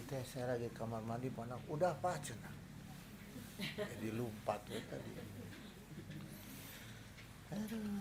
teh saya lagi kamar mandi pandang udah apa cenah. Jadi lompat we tadi. Aduh.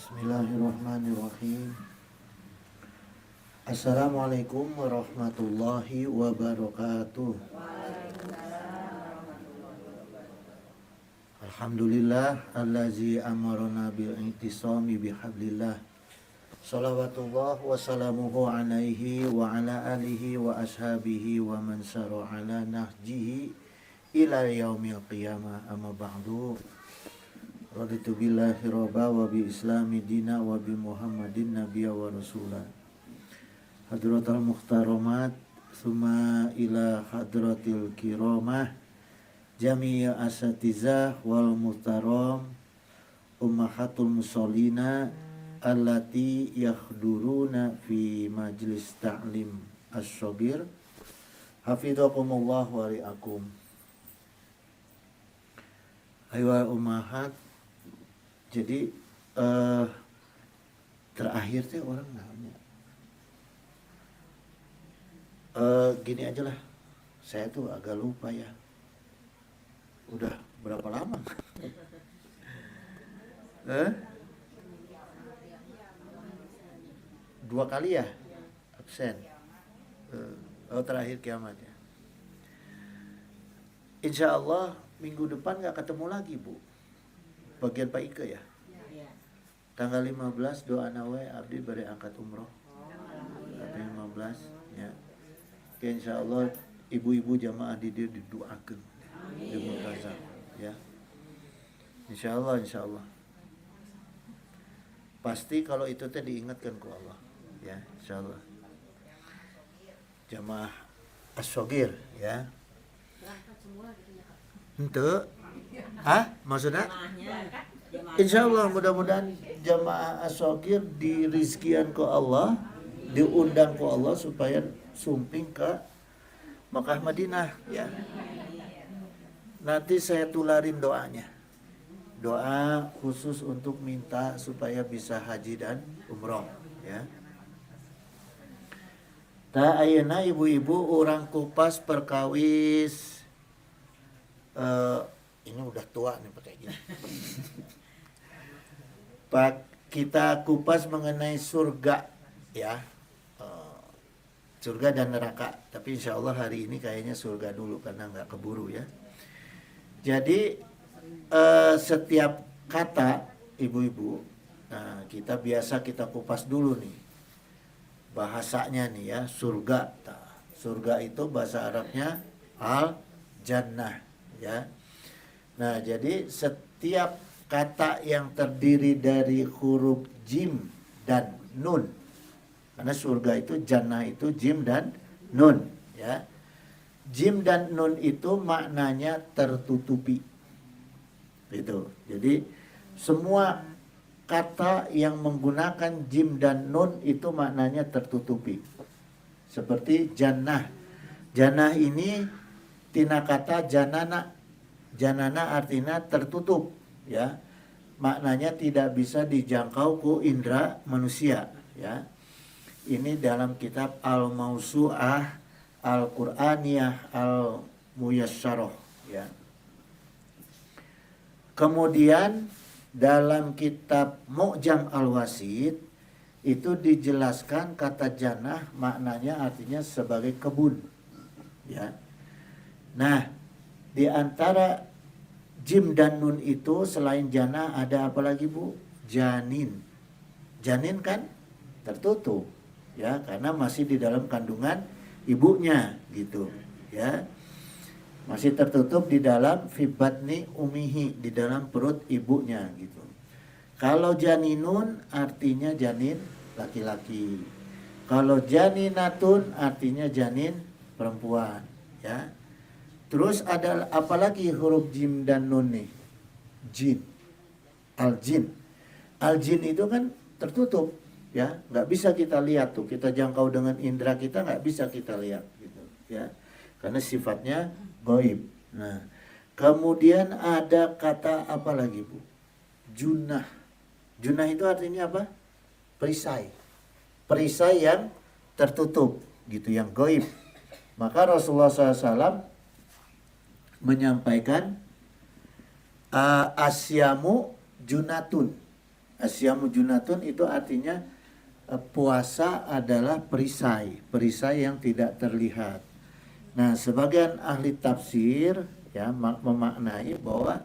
Bismillahirrahmanirrahim. Assalamualaikum warahmatullahi wabarakatuh. Alhamdulillah allazi amarna bil intisami bihablillah. Salawatullah wa salamuhu alaihi wa ala alihi wa ashabihi wa man sara ala nahjihi ila yaumil qiyamah, amma ba'du. Raditu billahi robba wa bi islami dina wa bi muhammadin nabiyya wa rasulah. Hadratal muhtaramat summa ila hadratil kiramah jami'a asatizah wal muhtaram ummahatul musallina allati yahduruna fi majlis ta'lim as-sabir hafidhakumullah wa ri'akum. Ayuhal ummahat, jadi terakhir teh orang nanya gini aja lah, saya tuh agak lupa ya, udah berapa lama? 2 kali ya absen. Terakhir kiamat ya. Insya Allah minggu depan gak ketemu lagi Bu, bagian Pak Ike ya. Tanggal 15 doa nawe abdi bari angkat umroh. Tapi 15 ya. Oke, insya Allah ibu-ibu jamaah di dia didoakan di Multazam ya. Insya Allah pasti kalau itu teh diingatkan ke Allah ya, insya Allah. Jamaah as-shogir ya. Ente, maksudnya? Insya Allah mudah-mudahan jamaah as-shogir dirizkian ke Allah, diundang ke Allah supaya sumping ke Makkah Madinah ya. Nanti saya tularin doanya. Doa khusus untuk minta supaya bisa haji dan umroh ya. Ta ayeuna ibu-ibu orang kupas perkawis ini udah tua nih pakai gini. Pak, kita kupas mengenai surga ya. Surga dan neraka. Tapi insya Allah hari ini kayaknya surga dulu karena nggak keburu ya. Jadi setiap kata ibu-ibu, nah kita kupas dulu nih bahasanya nih ya, surga. Surga itu bahasa Arabnya al-jannah ya. Nah jadi setiap kata yang terdiri dari huruf jim dan nun, karena surga itu jannah itu jim dan nun ya. Jim dan nun itu maknanya tertutupi. Gitu. Jadi semua kata yang menggunakan jim dan nun itu maknanya tertutupi. Seperti jannah. Jannah ini tina kata janana. Janana artinya tertutup ya. maknanya tidak bisa dijangkau ku indera manusia, ya. Ini dalam kitab Al-Mausu'ah Al-Qur'aniyah Al-Muyassarah, ya. Kemudian dalam kitab Mu'jam Al-Wasit itu dijelaskan kata jannah maknanya artinya sebagai kebun, ya. Nah, di antara jim dan nun itu selain jannah ada apa lagi, Bu? Janin. Janin kan tertutup, ya, karena masih di dalam kandungan ibunya gitu, ya. Masih tertutup di dalam fibatni umihi, di dalam perut ibunya gitu. Kalau janinun artinya janin laki-laki. Kalau janinatun artinya janin perempuan, ya. Terus ada apalagi huruf jim dan nun nih? Jin. Al-jin. Al-jin itu kan tertutup, ya, nggak bisa kita lihat tuh. Kita jangkau dengan indera kita nggak bisa kita lihat gitu, ya. Karena sifatnya gaib. Nah, kemudian ada kata apa lagi, Bu? Junah. Junah itu artinya apa? Perisai. Perisai yang tertutup gitu, yang gaib. Maka Rasulullah SAW menyampaikan asyamu junatun. Asyamu junatun itu artinya puasa adalah perisai. Perisai yang tidak terlihat. Nah, sebagian ahli tafsir, ya, memaknai bahwa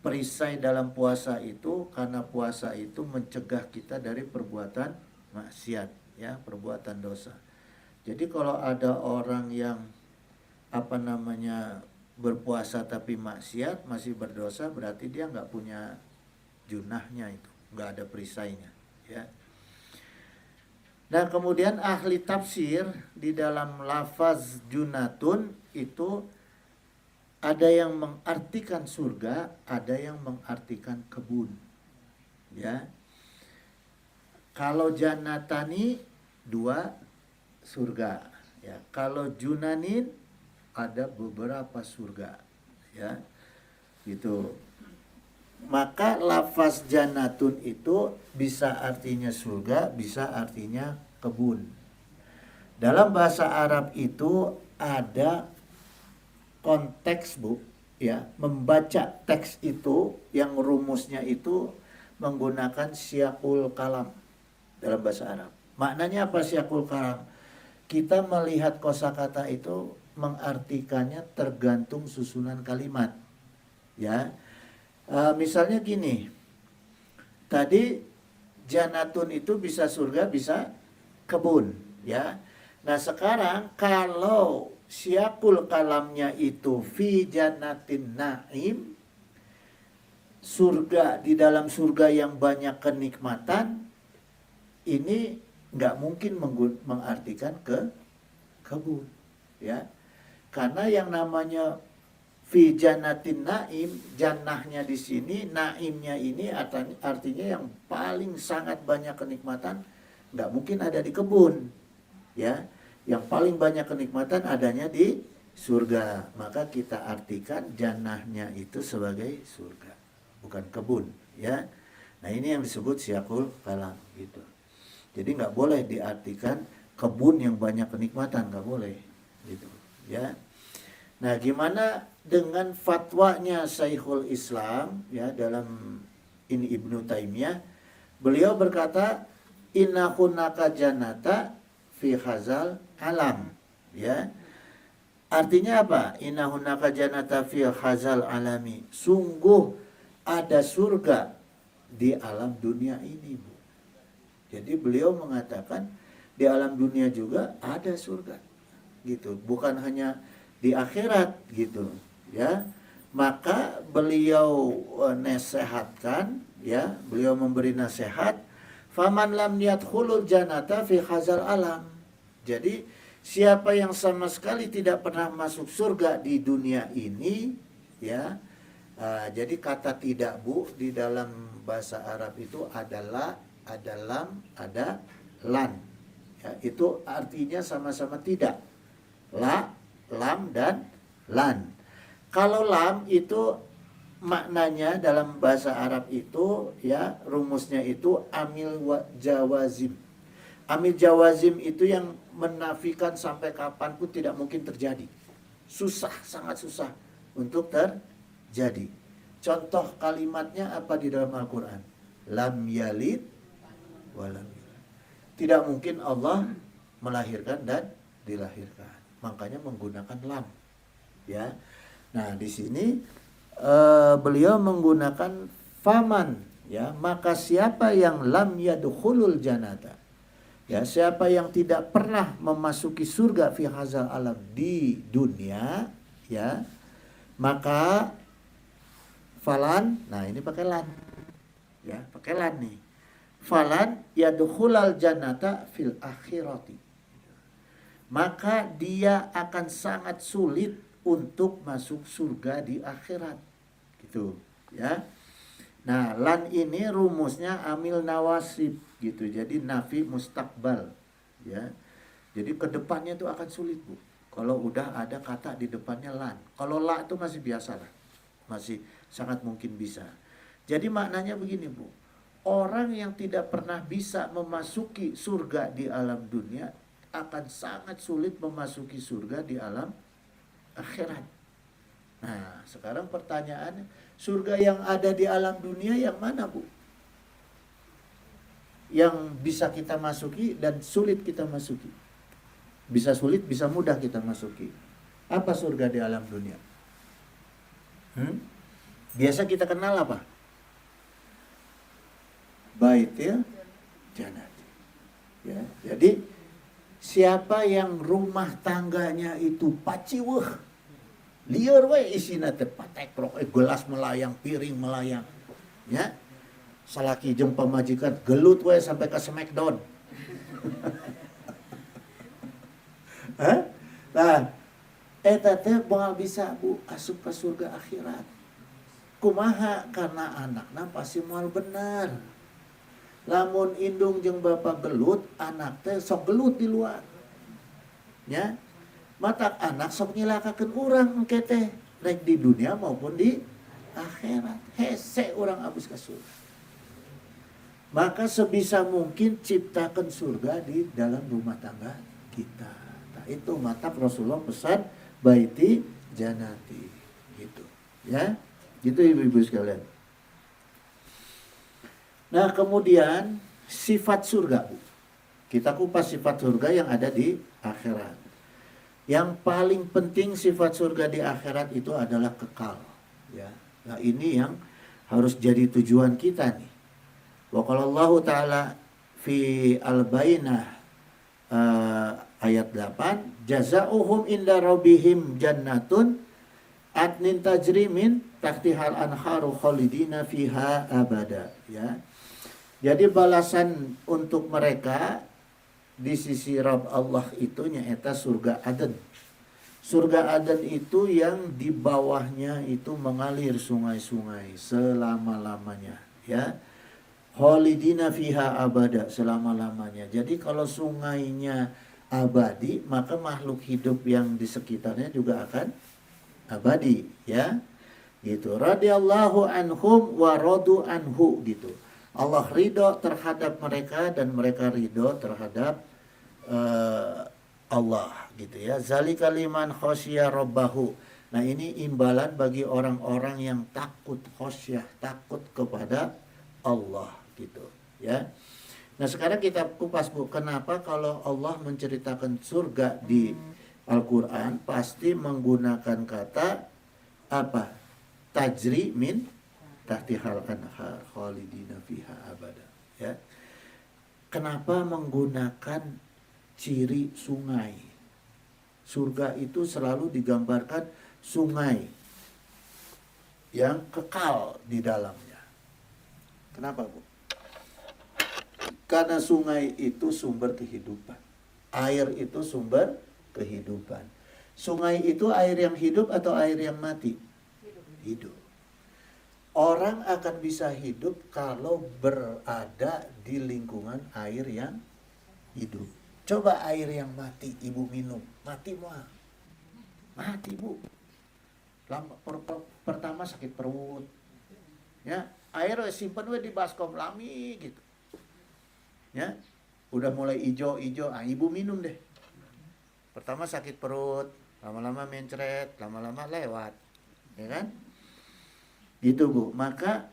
perisai dalam puasa itu karena puasa itu mencegah kita dari perbuatan maksiat, ya, perbuatan dosa. Jadi kalau ada orang yang berpuasa tapi maksiat, masih berdosa, berarti dia nggak punya junahnya, itu nggak ada perisainya, ya. Nah, kemudian ahli tafsir di dalam lafaz junatun itu ada yang mengartikan surga, ada yang mengartikan kebun, ya. Kalau jannatani 2 surga, ya. Kalau junanin ada beberapa surga, ya. Gitu. Maka lafaz jannatun itu bisa artinya surga, bisa artinya kebun. Dalam bahasa Arab itu ada konteks, Bu, ya, membaca teks itu yang rumusnya itu menggunakan siyaqul kalam dalam bahasa Arab. Maknanya apa siyaqul kalam? Kita melihat kosakata itu mengartikannya tergantung susunan kalimat, ya. Misalnya gini, tadi janatun itu bisa surga, bisa kebun, ya. Nah, sekarang kalau siyaqul kalamnya itu fi jannatin naim, surga, di dalam surga yang banyak kenikmatan, ini nggak mungkin mengartikan kebun, ya. Karena yang namanya fi jannatin naim, jannahnya di sini, naimnya ini artinya yang paling sangat banyak kenikmatan, nggak mungkin ada di kebun, ya. Yang paling banyak kenikmatan adanya di surga. Maka kita artikan jannahnya itu sebagai surga, bukan kebun, ya. Nah, ini yang disebut siyaqul kalam gitu. Jadi nggak boleh diartikan kebun yang banyak kenikmatan, nggak boleh gitu, ya. Nah, gimana dengan fatwanya Syekhul Islam, ya, dalam ini Ibnu Taimiyah? Beliau berkata, inna hunaka jannata fi hazal alam, ya. Artinya apa? Inna hunaka jannata fi hazal alami. Sungguh ada surga di alam dunia ini, Bu. Jadi beliau mengatakan di alam dunia juga ada surga gitu, bukan hanya di akhirat gitu, ya. Maka beliau nasihatkan, ya, beliau memberi nasihat, faman lam yadkhulul jannata fi hazal alam. Jadi siapa yang sama sekali tidak pernah masuk surga di dunia ini, ya. Jadi kata tidak, Bu, di dalam bahasa Arab itu adalah ada lam, ada lan, ya. Itu artinya sama-sama tidak. La, lam, dan lan. Kalau lam itu maknanya dalam bahasa Arab itu ya rumusnya itu jawazim. Amil jawazim itu yang menafikan sampai kapanpun tidak mungkin terjadi. Susah, sangat susah untuk terjadi. Contoh kalimatnya apa di dalam Al-Quran? Lam yalid walam yulad. Tidak mungkin Allah melahirkan dan dilahirkan. Makanya menggunakan lam. Ya. Nah, di sini beliau menggunakan faman, ya, maka siapa yang lam yadkhulul jannata, ya, siapa yang tidak pernah memasuki surga fi hazal alam di dunia, ya, maka falan, nah ini pakai lan, ya, pakai lan nih, falan yadkhulal jannata fil akhirati, maka dia akan sangat sulit untuk masuk surga di akhirat, gitu, ya. Nah, lan ini rumusnya amil nawasib gitu. Jadi nafi mustakbal, ya. Jadi kedepannya itu akan sulit, Bu. Kalau udah ada kata di depannya lan. Kalau la itu masih biasa lah. Masih sangat mungkin bisa. Jadi maknanya begini, Bu. Orang yang tidak pernah bisa memasuki surga di alam dunia akan sangat sulit memasuki surga di alam akhirat. Nah, sekarang pertanyaannya, surga yang ada di alam dunia yang mana, Bu? Yang bisa kita masuki dan sulit kita masuki. Bisa sulit, bisa mudah kita masuki. Apa surga di alam dunia? Biasa kita kenal apa? Baitil jannati. Ya, jadi siapa yang rumah tangganya itu paciweuh, liar we isina teh patek prok gelas melayang, piring melayang, ya, salaki jeung pamajikan gelut we sampai ke smackdown. Hah? Nah, eta teh moal bisa, Bu, asup ka surga akhirat. Kumaha? Karena anakna pasti moal bener. Lamun indung jeung bapak gelut, anak teh sok gelut di luar. Ya. Matak anak sok nyilakakeun urang engke teh, baik di dunia maupun di akhirat. Hese urang abis ka surga. Maka sebisa mungkin ciptakan surga di dalam rumah tangga kita. Nah, itu mata Rasulullah pesan baiti janati gitu, ya. Gitu ibu-ibu sekalian. Nah, kemudian sifat surga, Bu. Kita kupas sifat surga yang ada di akhirat. Yang paling penting sifat surga di akhirat itu adalah kekal, ya. Nah, ini yang harus jadi tujuan kita nih. Wa qala Allah taala fi al-Bainah ayat 8, jazaohum inda rabbihim jannatun adnin tajri min tahtihal anharu khalidina fiha abada, ya. Jadi balasan untuk mereka di sisi Rabb Allah itu nyaeta surga Aden. Surga Aden itu yang di bawahnya itu mengalir sungai-sungai selama-lamanya, ya. Khalidina fiha abada, selama-lamanya. Jadi kalau sungainya abadi, maka makhluk hidup yang di sekitarnya juga akan abadi, ya. Gitu. Radhiyallahu anhum wa radu anhu gitu. Allah ridho terhadap mereka dan mereka ridho terhadap Allah gitu, ya. Zalika liman khosya rabbahu. Nah, ini imbalan bagi orang-orang yang takut khosyah, takut kepada Allah gitu, ya. Nah, sekarang kita kupas, Bu, kenapa kalau Allah menceritakan surga di Al-Qur'an pasti menggunakan kata apa? Tajri min tahtihal anhar khalidina fiha abada, ya. Kenapa menggunakan ciri sungai? Surga itu selalu digambarkan sungai yang kekal di dalamnya. Kenapa, Bu? Karena sungai itu sumber kehidupan. Air itu sumber kehidupan. Sungai itu air yang hidup atau air yang mati? Hidup. Orang akan bisa hidup kalau berada di lingkungan air yang hidup. Coba air yang mati ibu minum, mati mual. Mati, Bu. Pertama sakit perut. Ya, air simpen we di baskom lami gitu. Ya, udah mulai ijo-ijo, ibu minum deh. Pertama sakit perut, lama-lama mencret, lama-lama lewat. Ya kan? Gitu Bu. Maka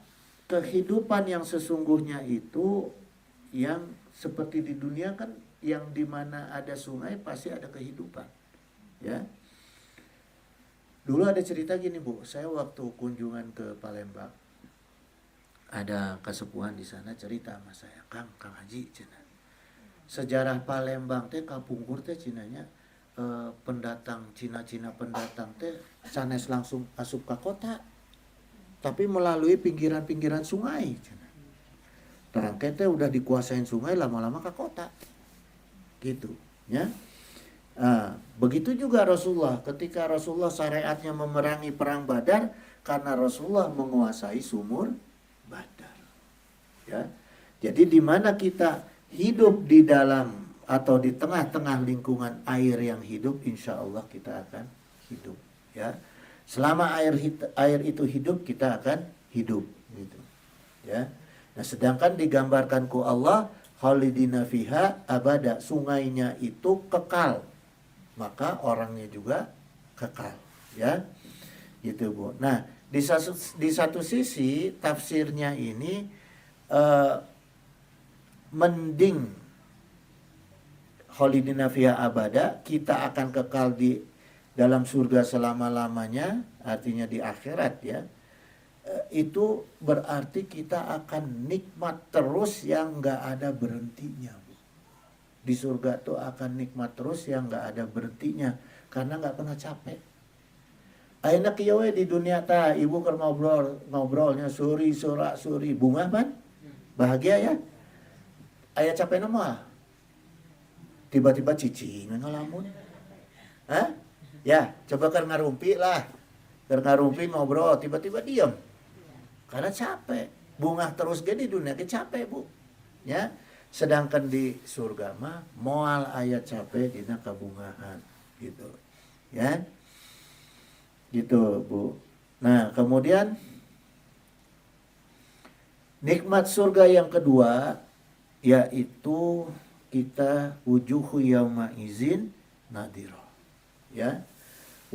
kehidupan yang sesungguhnya itu yang seperti di dunia kan, yang dimana ada sungai pasti ada kehidupan. Ya. Dulu ada cerita gini Bu, saya waktu kunjungan ke Palembang, ada kesepuhan di sana cerita sama saya, Kang Haji cina. Sejarah Palembang teh kapungkur teh cinanya pendatang Cina pendatang teh sanes langsung asup ke kota, tapi melalui pinggiran-pinggiran sungai. Terangkai teh udah dikuasain sungai, lama-lama ke kota, gitu, ya. Begitu juga Rasulullah, ketika Rasulullah syariatnya memerangi perang Badar, karena Rasulullah menguasai sumur Badar. Ya, jadi di mana kita hidup di dalam atau di tengah-tengah lingkungan air yang hidup, insya Allah kita akan hidup. Ya, selama air itu hidup, kita akan hidup. Gitu. Ya, nah sedangkan digambarkan ku Allah, khalidina fiha abada, sungainya itu kekal, maka orangnya juga kekal, ya, gitu Bu. Nah, di satu sisi tafsirnya ini mending khalidina fiha abada, kita akan kekal di dalam surga selama-lamanya, artinya di akhirat, ya. Itu berarti kita akan nikmat terus yang nggak ada berhentinya. Di surga tuh akan nikmat terus yang nggak ada berhentinya, karena nggak pernah capek. Ayeuna kieu we di dunia tah ibu keur ngobrolnya suri bunga kan bahagia ya. Aya capek mah tiba-tiba cicing ngalamun. Hah? Ya, coba keur ngarumpi lah. Keur ngarumpi ngobrol tiba-tiba diam. Karena capek. Bunga terus ge di dunia ge capek, Bu. Ya. Sedangkan di surga mah moal ayat capek dina kabungaan, gitu, ya, gitu Bu. Nah kemudian nikmat surga yang kedua yaitu kita wujuhu yauma izin nadhirah, ya,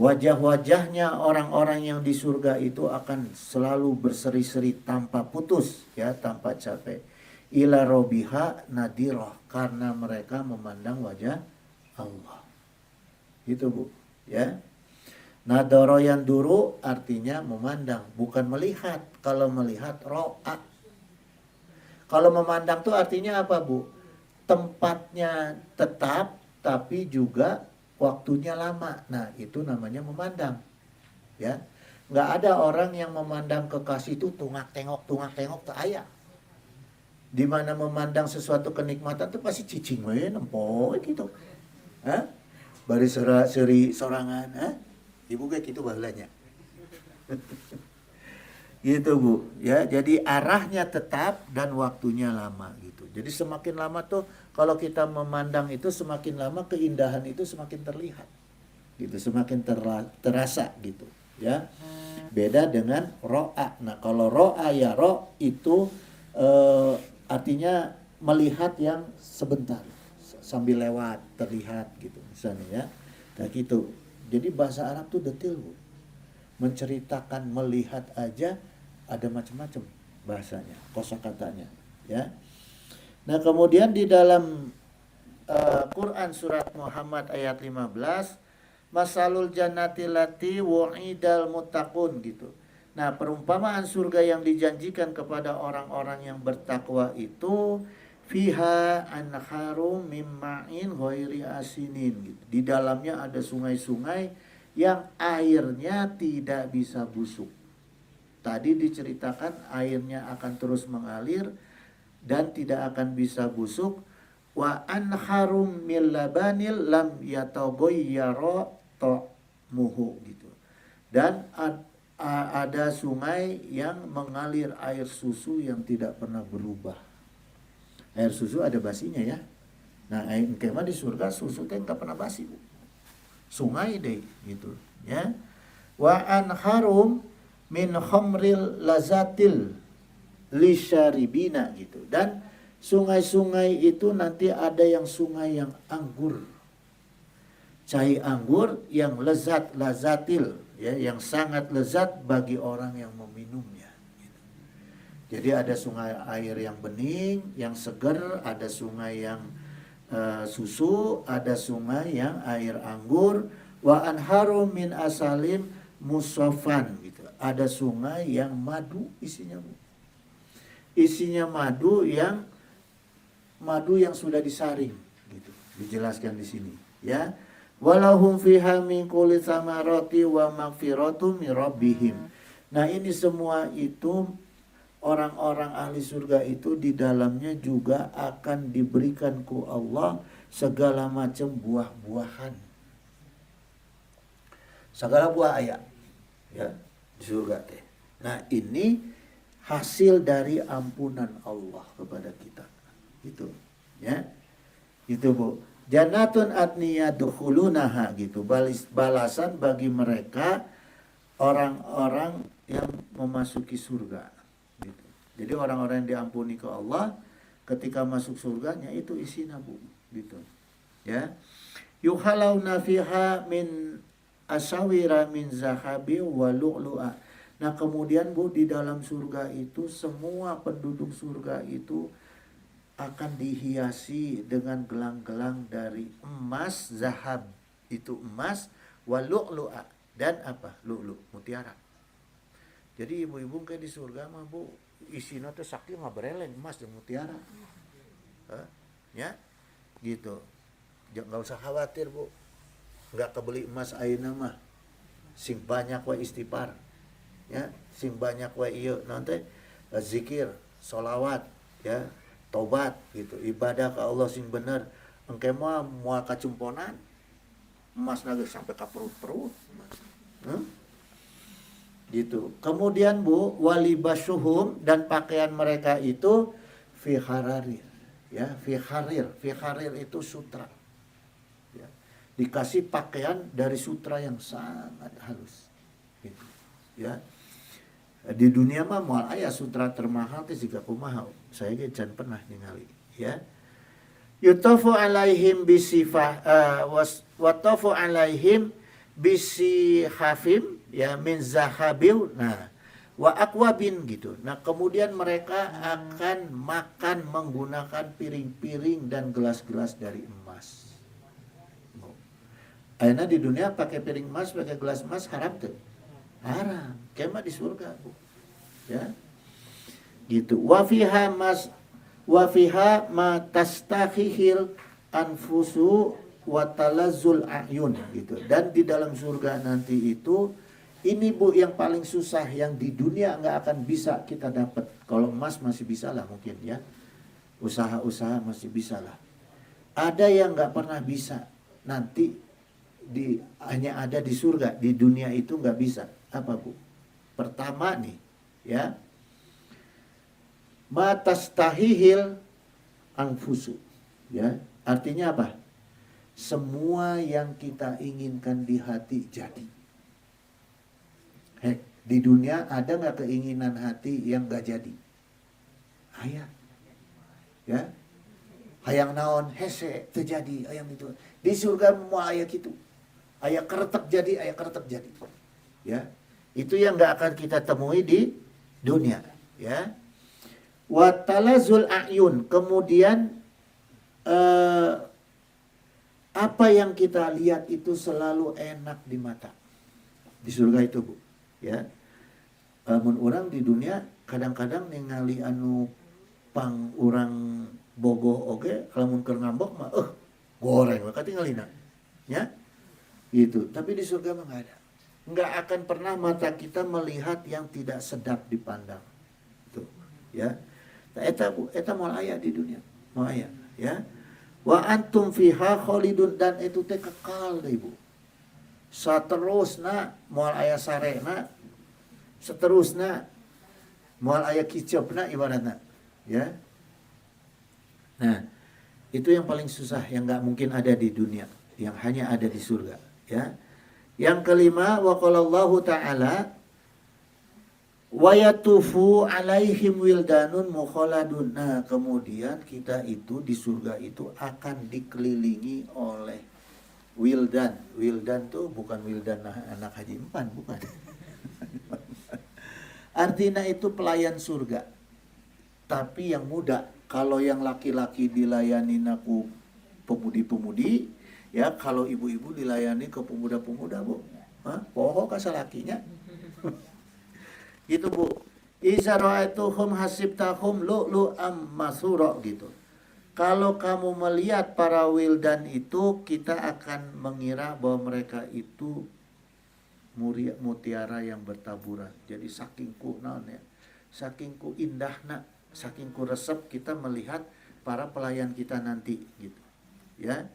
wajah-wajahnya orang-orang yang di surga itu akan selalu berseri-seri tanpa putus, ya, tanpa capek. Ila robiha nadirah, karena mereka memandang wajah Allah. Gitu Bu, ya. Nadoro yang duru artinya memandang, bukan melihat. Kalau melihat ro'a. Kalau memandang tuh artinya apa Bu? Tempatnya tetap tapi juga waktunya lama. Nah, itu namanya memandang. Ya. Nggak ada orang yang memandang kekasih itu tungak tengok tak aya. Di mana memandang sesuatu kenikmatan itu pasti cicing we nempo gitu. Hah? Bari seri sorangan, hah? Ibu kayak gitu baheulanya. Gitu Bu, ya. Jadi arahnya tetap dan waktunya lama gitu. Jadi semakin lama tuh kalau kita memandang itu, semakin lama keindahan itu semakin terlihat. Gitu, semakin terasa gitu, ya. Beda dengan ro'a. Nah, kalau ro'a ya itu artinya melihat yang sebentar sambil lewat terlihat gitu misalnya, ya. Nah gitu. Jadi bahasa Arab tuh detail Bu. Menceritakan melihat aja ada macam-macam bahasanya, kosakatanya, ya. Nah, kemudian di dalam Quran surat Muhammad ayat 15, masalul jannati lati wa'idal muttaqun gitu. Nah, perumpamaan surga yang dijanjikan kepada orang-orang yang bertakwa itu fiha anharum mimma'in ghairi asinin gitu. Di dalamnya ada sungai-sungai yang airnya tidak bisa busuk. Tadi diceritakan airnya akan terus mengalir dan tidak akan bisa busuk. Wa anharum min labanil lam yataghayyara ta'muhu gitu. Dan ada sungai yang mengalir air susu yang tidak pernah berubah. Air susu ada basinya, ya. Nah, air kemah di surga susu teh enggak pernah basi, Bu. Sungai deh gitu, ya. Wa anharum min khamril lazatil lisyaribina gitu. Dan sungai-sungai itu nanti ada yang sungai yang anggur. Cai anggur yang lezat, lazatil, ya, yang sangat lezat bagi orang yang meminumnya. Gitu. Jadi ada sungai air yang bening, yang segar, ada sungai yang susu, ada sungai yang air anggur, wa anharum min asalim musofan gitu. Ada sungai yang madu isinya, isinya madu yang sudah disaring gitu. Dijelaskan di sini, ya. Walahum fiha min kulli tsamarati wa maghfiratu min rabbihim. Nah, ini semua itu orang-orang ahli surga itu di dalamnya juga akan diberikan ku Allah segala macam buah-buahan. Segala buah ayat, ya, di surga teh. Nah, ini hasil dari ampunan Allah kepada kita. Gitu, ya. Itu, Bu. Jannatun adniya dukhulunaha gitu. Balasan bagi mereka orang-orang yang memasuki surga. Gitu. Jadi orang-orang yang diampuni ke Allah ketika masuk surganya itu isinya, Bu, gitu. Ya. Yuhalawna fiha min asawira min zahabi wa lu'lu'a. Nah, kemudian, Bu, di dalam surga itu semua penduduk surga itu akan dihiasi dengan gelang-gelang dari emas, zahab itu emas, wa lu'lu'a, dan apa? Lu'lu', mutiara. Jadi ibu-ibu kayak di surga mah, Bu, isinya tuh sakti mah berelen emas dan mutiara. Ya, gitu. Jangan usah khawatir, Bu. Enggak kebeli emas ayeuna mah. Sing banyak wa istighfar. Ya, sing banyak wa ieu nanti zikir, sholawat, ya, tobat gitu. Ibadah ke Allah sing bener. Engke mah moal kacumponan. Emas nage sampai ka perut-perut. Gitu. Kemudian, Bu, walibasuhum, dan pakaian mereka itu fi hararir. Ya, fi harir. Fi harir itu sutra. Ya. Dikasih pakaian dari sutra yang sangat halus. Gitu. Ya. Di dunia mah moal aya sutra termahal teh siga kumaha. Saya ge can pernah ningali, ya. Yutafu alaihim bisifah watafu alaihim bisihafim, ya, min zahabil. Nah, wa akwabin gitu. Nah, kemudian mereka akan makan menggunakan piring-piring dan gelas-gelas dari emas. Ayeuna di dunia pakai piring emas, pakai gelas emas haram tuh. Haram. Kema di surga, Bu. Ya. Gitu. Wa fiha ma tastahihil anfusu wa talazzul ayun gitu. Dan di dalam surga nanti itu ini, Bu, yang paling susah yang di dunia enggak akan bisa kita dapat. Kalau emas masih bisa lah mungkin, ya. Usaha-usaha masih bisa lah. Ada yang enggak pernah bisa. Nanti hanya ada di surga, di dunia itu enggak bisa. Apa, Bu? Pertama nih, ya, matastahihil anfusu, ya, artinya apa? Semua yang kita inginkan di hati jadi. Di dunia ada nggak keinginan hati yang nggak jadi? Aya, ya, hayang naon hese terjadi, hayang itu. Di surga mau aya gitu, aya keretek jadi, aya keretek jadi, ya. Itu yang nggak akan kita temui di dunia, ya. Watalazul ayun, kemudian apa yang kita lihat itu selalu enak di mata di surga itu, Bu, ya. Mun urang di dunia kadang-kadang ningali anu pang urang bogoh oge, lamun keur ngambek mah goreng we katingalina, ya. Gitu. Tapi di surga mah enggak ada. Enggak akan pernah mata kita melihat yang tidak sedap dipandang. Tuh, ya. Nah, eta moal aya di dunia. Moal aya, ya. Wa antum fiha khalidun, dan itu teh kekal deh, Bu. Saterusna moal aya sarena, seterusna moal aya kiceupna ibaratna, ya. Nah, itu yang paling susah yang enggak mungkin ada di dunia, yang hanya ada di surga, ya. Yang kelima, wa qalallahu ta'ala wa yatufu alaihim wildanun mukhaladun. Nah, kemudian kita itu di surga itu akan dikelilingi oleh wildan. Wildan tuh bukan wildan anak haji empan, bukan. Artinya itu pelayan surga. Tapi yang muda. Kalau yang laki-laki dilayani aku pemudi-pemudi, ya kalau ibu-ibu dilayani ke pemuda-pemuda, Bu. Poho kasalakinya. Gitu, Bu. Iza ra'aituhum hasibtahum lu'lu'am masura gitu. Kalau kamu melihat para wildan itu, kita akan mengira bahwa mereka itu mutiara yang bertaburan. Jadi saking ku naon ya. Saking ku indahna, saking ku resep kita melihat para pelayan kita nanti gitu. Ya.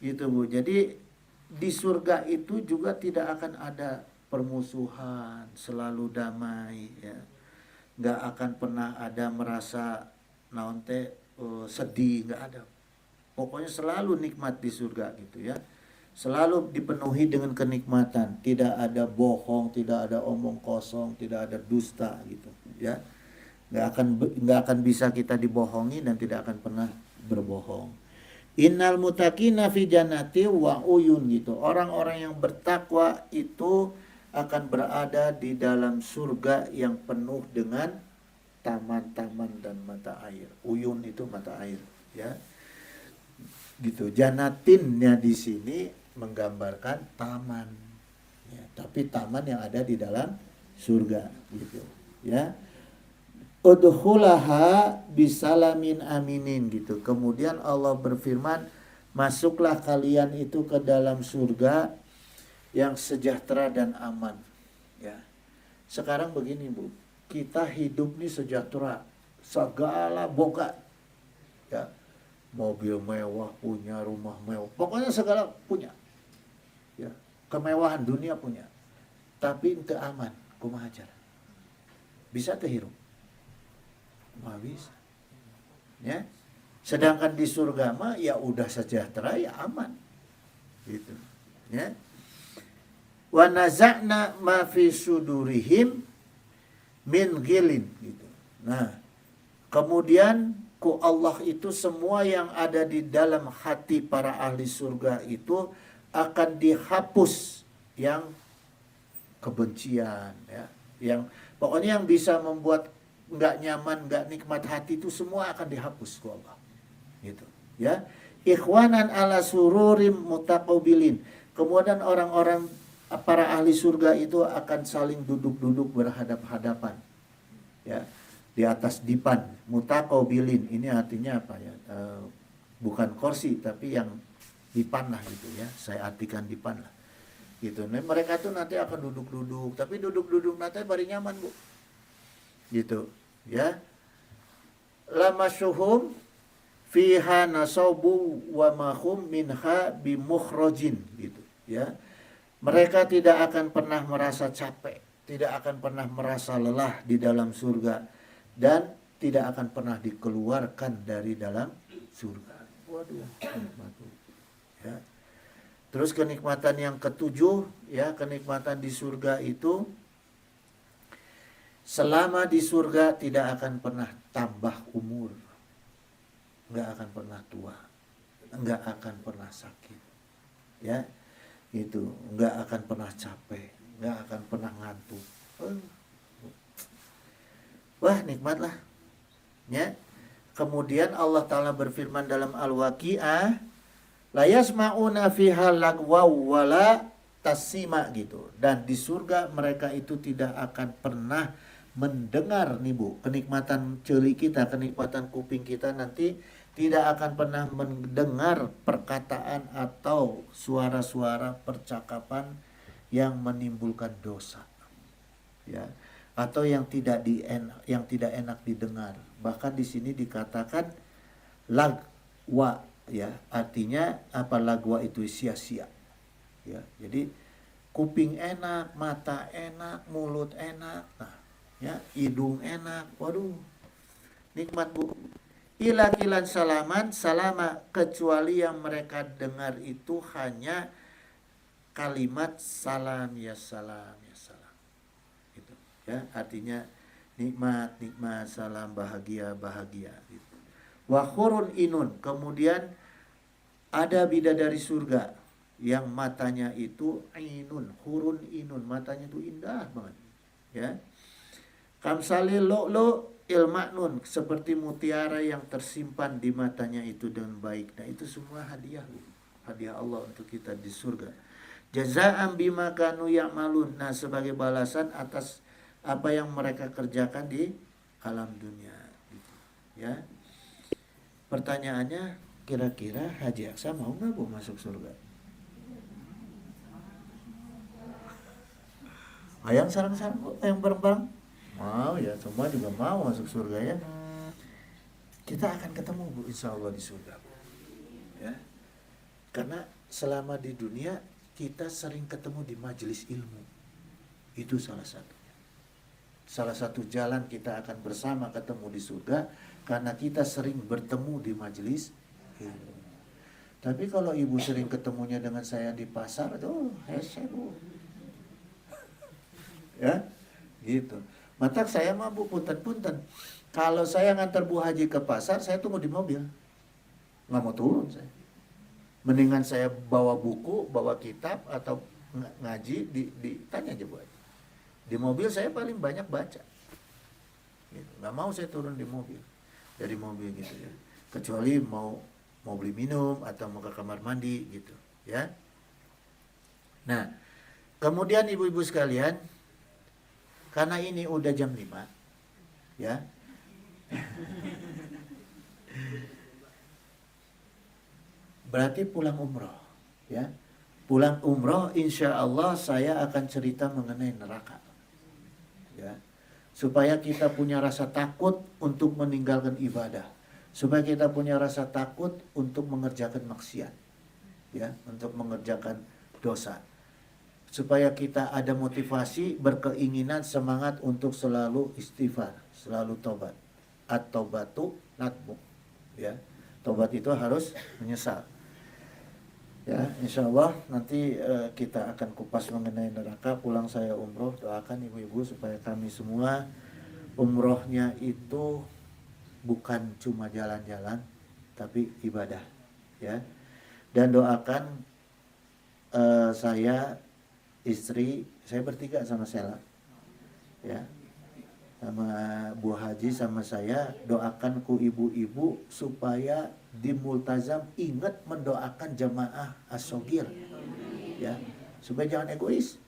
Gitu, Bu. Jadi di surga itu juga tidak akan ada permusuhan, selalu damai ya. Nggak akan pernah ada merasa naon teh sedih, nggak ada. Pokoknya selalu nikmat di surga gitu ya. Selalu dipenuhi dengan kenikmatan, tidak ada bohong, tidak ada omong kosong, tidak ada dusta gitu ya. Nggak akan bisa kita dibohongi dan tidak akan pernah berbohong. Innal muttaqina fi jannati wa uyun gitu. Orang-orang yang bertakwa itu akan berada di dalam surga yang penuh dengan taman-taman dan mata air. Uyun itu mata air, ya. Gitu. Jannatinnya di sini menggambarkan taman. Ya, tapi taman yang ada di dalam surga, gitu. Ya. Udkhulaha bisalamin aminin gitu. Kemudian Allah berfirman, masuklah kalian itu ke dalam surga yang sejahtera dan aman. Ya. Sekarang begini, Bu, kita hidup nih sejahtera, segala boga, ya, mobil mewah punya, rumah mewah, pokoknya segala punya, ya, kemewahan dunia punya, tapi ente aman, kumaha cara? Bisa terhirup? Nggak bisa, ya. Sedangkan di surga mah ya udah sejahtera ya aman, gitu, ya. Wa naza'na ma fi sudurihim min ghilin gitu. Nah, kemudian ku Allah itu semua yang ada di dalam hati para ahli surga itu akan dihapus yang kebencian ya, yang pokoknya yang bisa membuat enggak nyaman, enggak nikmat hati itu semua akan dihapus ku Allah. Gitu, ya. Ikhwanan ala sururim mutaqabilin. Kemudian orang-orang para ahli surga itu akan saling duduk-duduk berhadap-hadapan ya, di atas dipan mutaqabilin. Ini artinya apa ya, bukan kursi tapi yang dipan lah gitu ya, saya artikan dipan lah gitu. Nah, mereka tuh nanti akan duduk-duduk, tapi duduk-duduk nanti bari nyaman, Bu, gitu ya. Lamasyuhum fiha nasabu wa mahum minha bimukhrajin gitu ya. Mereka tidak akan pernah merasa capek, tidak akan pernah merasa lelah di dalam surga, dan tidak akan pernah dikeluarkan dari dalam surga. Waduh, ya. Terus kenikmatan yang ketujuh, ya, kenikmatan di surga itu selama di surga tidak akan pernah tambah umur, nggak akan pernah tua, nggak akan pernah sakit, ya. Itu nggak akan pernah capek, nggak akan pernah ngantuk. Wah, nikmat lah ya. Kemudian Allah Ta'ala berfirman dalam Al-Waqi'ah, la yasma'una fiha lagwa wala tasima gitu. Dan di surga mereka itu tidak akan pernah mendengar nih, Bu, kenikmatan celi kita, kenikmatan kuping kita nanti tidak akan pernah mendengar perkataan atau suara-suara percakapan yang menimbulkan dosa, ya, atau yang tidak enak didengar. Bahkan di sini dikatakan lagwa, ya, artinya apa? Lagwa itu sia-sia, ya. Jadi kuping enak, mata enak, mulut enak, nah, ya, hidung enak, waduh, nikmat, Bu. Ilakilan salaman salama, kecuali yang mereka dengar itu hanya kalimat salam ya salam ya salam. Gitu. Ya, artinya nikmat, nikmat, salam, bahagia, bahagia gitu. Wa khurun inun, kemudian ada bidadari surga yang matanya itu inun, hurun inun, matanya itu indah banget. Ya. Kamsalil lu'lu' ilmaknun, seperti mutiara yang tersimpan di matanya itu dengan baik. Nah, itu semua hadiah, hadiah Allah untuk kita di surga. Jaza'an bima kanu ya'malun. Nah, sebagai balasan atas apa yang mereka kerjakan di alam dunia gitu. Ya. Pertanyaannya, kira-kira Haji Aksa mau nggak Bu masuk surga? Ayang sarang-sarang Bu, ayang bareng-bareng. Mau ya, semua juga mau masuk surga ya. Kita akan ketemu Bu, insya Allah di surga Bu. Ya. Karena selama di dunia kita sering ketemu di majelis ilmu. Itu salah satunya. Salah satu jalan kita akan bersama ketemu di surga karena kita sering bertemu di majelis ilmu. Tapi kalau ibu sering ketemunya dengan saya di pasar, tuh hese Bu. Ya, gitu. Maka saya mah Bu, punten-punten. Kalau saya ngantar Bu Haji ke pasar, saya tunggu di mobil. Nggak mau turun saya. Mendingan saya bawa buku, bawa kitab, atau ngaji, ditanya aja Bu Haji. Di mobil saya paling banyak baca. Gitu. Nggak mau saya turun di mobil. Dari mobil gitu ya. Kecuali mau beli minum, atau mau ke kamar mandi gitu. Ya. Nah, kemudian ibu-ibu sekalian, karena ini udah jam 5, ya. Berarti pulang umroh, ya. Pulang umroh, insya Allah saya akan cerita mengenai neraka, ya. Supaya kita punya rasa takut untuk meninggalkan ibadah, supaya kita punya rasa takut untuk mengerjakan maksiat, ya, untuk mengerjakan dosa. Supaya kita ada motivasi, berkeinginan, semangat untuk selalu istighfar, selalu tobat. At-taubatu nadmu. Ya, tobat itu harus menyesal. Ya, insya Allah nanti kita akan kupas mengenai neraka. Pulang saya umroh, doakan ibu-ibu supaya kami semua umrohnya itu bukan cuma jalan-jalan, tapi ibadah. Ya, dan doakan saya, istri, saya bertiga sama Sela, ya, sama Bu Haji sama saya, doakan ku ibu-ibu supaya di multazam ingat mendoakan jamaah as-sogir, ya, supaya jangan egois,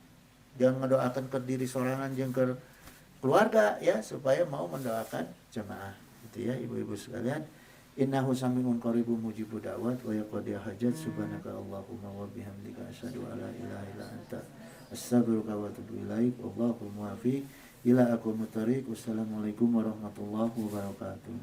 jangan mendoakan ke diri sorangan, jangan ke keluarga, ya, supaya mau mendoakan jamaah, gitu ya ibu-ibu sekalian. Innahu sami'un qaribun mujibud da'wat wa yaqdi hajat subhanaka Allahumma wa bihamdika asyhadu an la ilaha illa anta astaghfiruka wa atubu ilaik. Wallahul muwaffiq ila aqwamit thoriq. Wassalamualaikum warahmatullahi wabarakatuh.